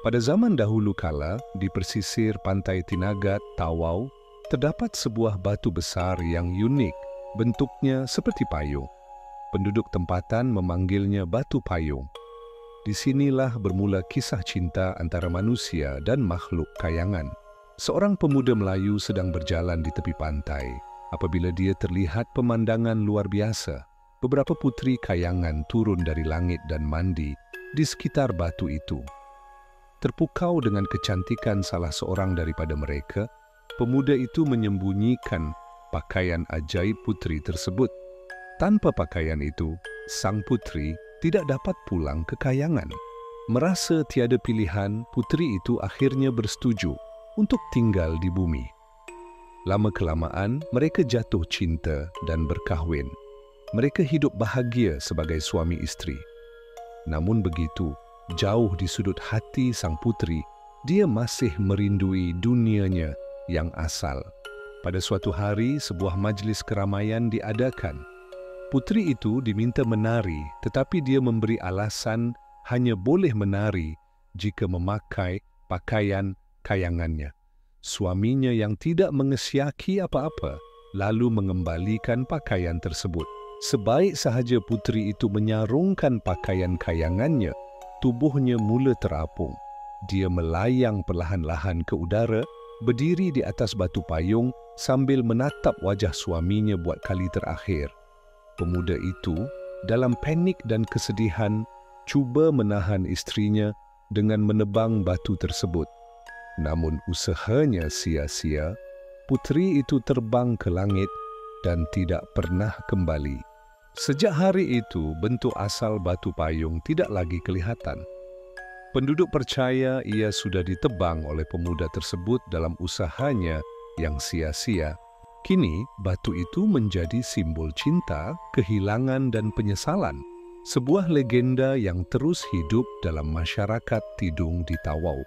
Pada zaman dahulu kala, di pesisir pantai Tinagat, Tawau, terdapat sebuah batu besar yang unik, bentuknya seperti payung. Penduduk tempatan memanggilnya Batu Payung. Di sinilah bermula kisah cinta antara manusia dan makhluk kayangan. Seorang pemuda Melayu sedang berjalan di tepi pantai. Apabila dia terlihat pemandangan luar biasa, beberapa putri kayangan turun dari langit dan mandi di sekitar batu itu. Terpukau dengan kecantikan salah seorang daripada mereka, pemuda itu menyembunyikan pakaian ajaib putri tersebut. Tanpa pakaian itu, sang putri tidak dapat pulang ke kayangan. Merasa tiada pilihan, putri itu akhirnya bersetuju untuk tinggal di bumi. Lama-kelamaan, mereka jatuh cinta dan berkahwin. Mereka hidup bahagia sebagai suami isteri. Namun begitu, jauh di sudut hati sang putri, dia masih merindui dunianya yang asal. Pada suatu hari, sebuah majlis keramaian diadakan. Putri itu diminta menari, tetapi dia memberi alasan hanya boleh menari jika memakai pakaian kayangannya. Suaminya yang tidak mengesyaki apa-apa, lalu mengembalikan pakaian tersebut. Sebaik sahaja putri itu menyarungkan pakaian kayangannya, tubuhnya mula terapung. Dia melayang perlahan-lahan ke udara, berdiri di atas batu payung sambil menatap wajah suaminya buat kali terakhir. Pemuda itu, dalam panik dan kesedihan, cuba menahan isterinya dengan menebang batu tersebut. Namun usahanya sia-sia, putri itu terbang ke langit dan tidak pernah kembali. Sejak hari itu, bentuk asal batu payung tidak lagi kelihatan. Penduduk percaya ia sudah ditebang oleh pemuda tersebut dalam usahanya yang sia-sia. Kini, batu itu menjadi simbol cinta, kehilangan dan penyesalan. Sebuah legenda yang terus hidup dalam masyarakat Tidung di Tawau.